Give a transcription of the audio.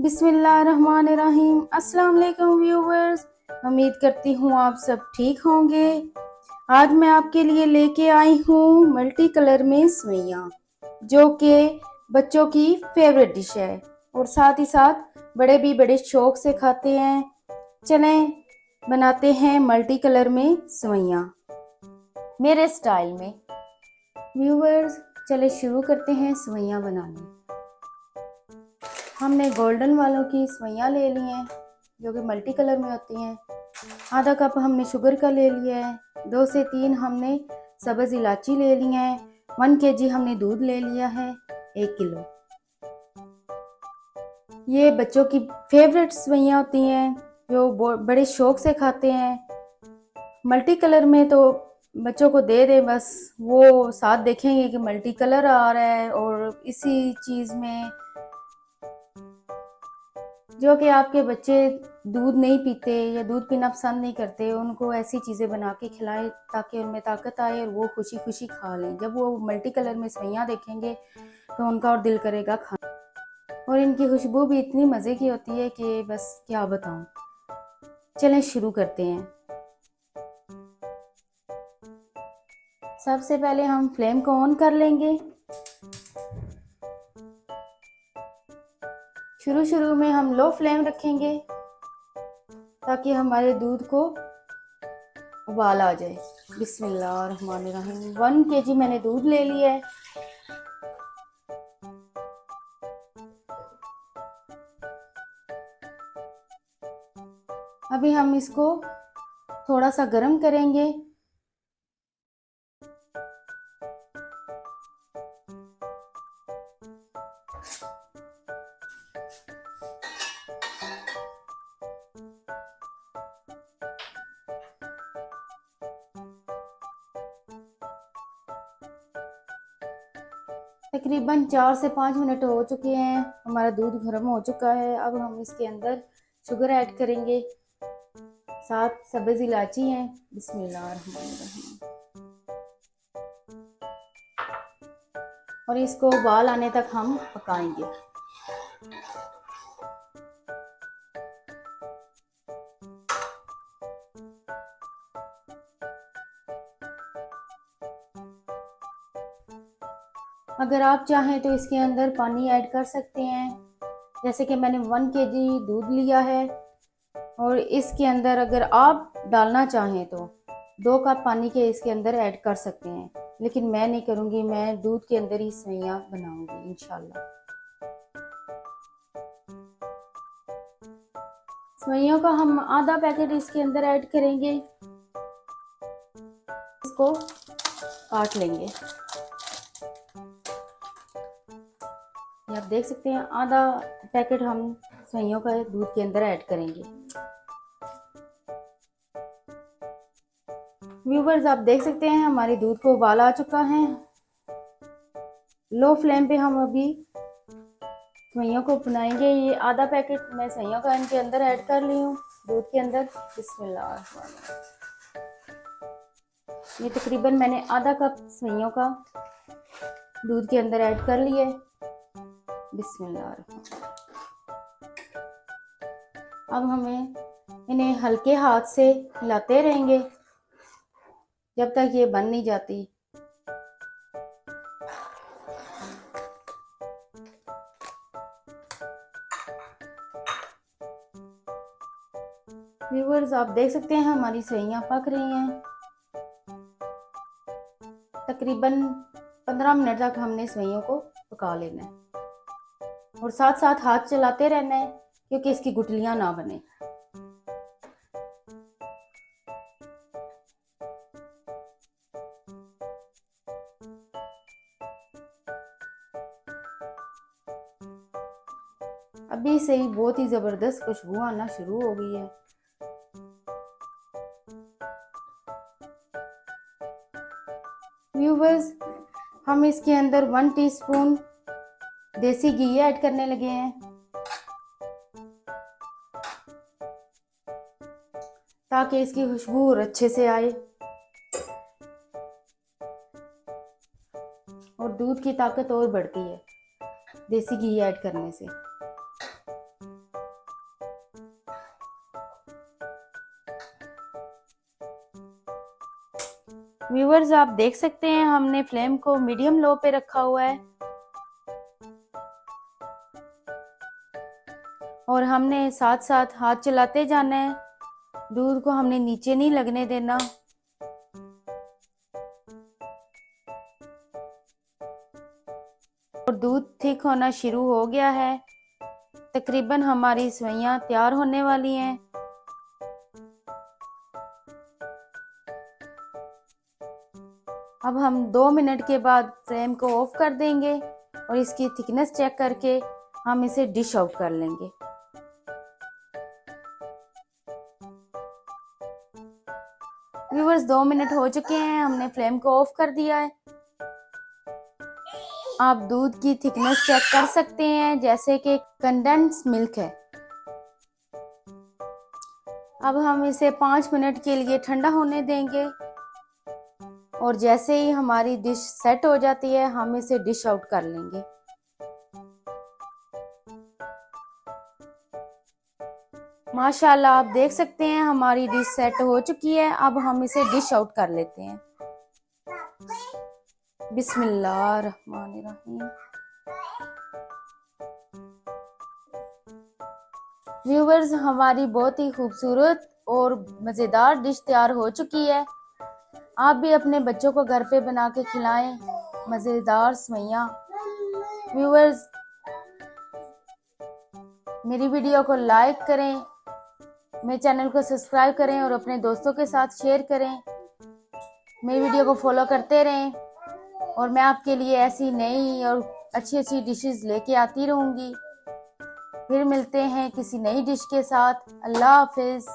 बिस्मिल्लाहिर्रहमानिर्रहीम। अस्सलाम वालेकुम व्यूवर्स, उम्मीद करती हूँ आप सब ठीक होंगे। आज मैं आपके लिए लेके आई हूँ मल्टी कलर में सेवइयाँ, जो कि बच्चों की फेवरेट डिश है और साथ ही साथ बड़े भी बड़े शौक से खाते हैं। चलें बनाते हैं मल्टी कलर में सेवइयाँ मेरे स्टाइल में। व्यूवर्स चले शुरू करते हैं सेवइयाँ बनाने। हमने गोल्डन वालों की सेवइयाँ ले ली हैं जो कि मल्टी कलर में होती हैं। आधा कप हमने शुगर का ले लिया है। 2 से 3 हमने सब्ज़ इलायची ले ली है। 1 केजी हमने दूध ले लिया है, 1 किलो। ये बच्चों की फेवरेट सेवइयाँ होती हैं जो बड़े शौक से खाते हैं। मल्टी कलर में तो बच्चों को दे दें, बस वो साथ देखेंगे कि मल्टी कलर आ रहा है। और इसी चीज़ में जो कि आपके बच्चे दूध नहीं पीते या दूध पीना पसंद नहीं करते, उनको ऐसी चीज़ें बना के खिलाएं ताकि उनमें ताकत आए और वो खुशी खुशी खा लें। जब वो मल्टी कलर में सेवइयाँ देखेंगे तो उनका और दिल करेगा खाने। और इनकी खुशबू भी इतनी मज़े की होती है कि बस क्या बताऊं। चलें शुरू करते हैं। सबसे पहले हम फ्लेम को ऑन कर लेंगे। शुरू में हम लो फ्लेम रखेंगे ताकि हमारे दूध को उबाल आ जाए। बिस्मिल्लाहिर्रहमानिर्रहीम। 1 केजी मैंने दूध ले लिया है। अभी हम इसको थोड़ा सा गर्म करेंगे। तकरीबन 4 से 5 मिनट हो चुके हैं। हमारा दूध गर्म हो चुका है। अब हम इसके अंदर शुगर ऐड करेंगे, साथ सब्ज़ इलायची है। बिस्मिल्लाहिर्रहमानिर्रहीम। और इसको उबाल आने तक हम पकाएंगे। अगर आप चाहें तो इसके अंदर पानी ऐड कर सकते हैं। जैसे कि मैंने 1 केजी दूध लिया है और इसके अंदर अगर आप डालना चाहें तो 2 कप पानी के इसके अंदर ऐड कर सकते हैं, लेकिन मैं नहीं करूँगी। मैं दूध के अंदर ही सेवइयाँ बनाऊँगी इंशाल्लाह। सेवइयों का हम आधा पैकेट इसके अंदर ऐड करेंगे। इसको काट लेंगे। ये आप देख सकते हैं, आधा पैकेट हम सेवइयों का दूध के अंदर ऐड करेंगे। व्यूवर्स आप देख सकते हैं हमारे दूध को उबाल आ चुका है। लो फ्लेम पे हम अभी सेवइयों को बनाएंगे। ये आधा पैकेट मैं सेवइयों का इनके अंदर ऐड कर ली हूँ दूध के अंदर। बिस्मिल्लाह। ये तकरीबन मैंने आधा कप सेवइयों का दूध के अंदर ऐड कर लिया है। बिस्मिल्लाह। अब हमें इन्हें हल्के हाथ से हिलाते रहेंगे जब तक ये बन नहीं जाती। व्यूअर्स आप देख सकते हैं हमारी सेवइयाँ पक रही हैं। तकरीबन 15 मिनट तक हमने सेवइयों को पका लेना है और साथ साथ हाथ चलाते रहना है क्योंकि इसकी गुठलियां ना बने। अभी से ही बहुत ही ज़बरदस्त खुशबू आना शुरू हो गई है। व्यूवर्स हम इसके अंदर 1 टीस्पून देसी घी ऐड करने लगे हैं ताकि इसकी खुशबू और अच्छे से आए और दूध की ताकत और बढ़ती है देसी घी ऐड करने से। व्यूअर्स आप देख सकते हैं हमने फ्लेम को मीडियम लो पे रखा हुआ है और हमने साथ साथ हाथ चलाते जाना है। दूध को हमने नीचे नहीं लगने देना। और दूध थिक होना शुरू हो गया है। तकरीबन हमारी सेवइयां तैयार होने वाली हैं। अब हम 2 मिनट के बाद फ्लेम को ऑफ कर देंगे और इसकी थिकनेस चेक करके हम इसे डिश आउट कर लेंगे। व्यूअर्स 2 मिनट हो चुके हैं, हमने फ्लेम को ऑफ कर दिया है। आप दूध की थिकनेस चेक कर सकते हैं जैसे कि कंडेंस मिल्क है। अब हम इसे 5 मिनट के लिए ठंडा होने देंगे और जैसे ही हमारी डिश सेट हो जाती है हम इसे डिश आउट कर लेंगे। माशाल्लाह आप देख सकते हैं हमारी डिश सेट हो चुकी है। अब हम इसे डिश आउट कर लेते हैं। बिस्मिल्लाहिर्रहमानिर्रहीम। व्यूअर्स हमारी बहुत ही खूबसूरत और मज़ेदार डिश तैयार हो चुकी है। आप भी अपने बच्चों को घर पे बना के खिलाएं मज़ेदार सेवइयां। व्यूअर्स मेरी वीडियो को लाइक करें, मेरे चैनल को सब्सक्राइब करें और अपने दोस्तों के साथ शेयर करें। मेरी वीडियो को फॉलो करते रहें और मैं आपके लिए ऐसी नई और अच्छी अच्छी डिशेस लेके आती रहूँगी। फिर मिलते हैं किसी नई डिश के साथ। अल्लाह हाफिज़।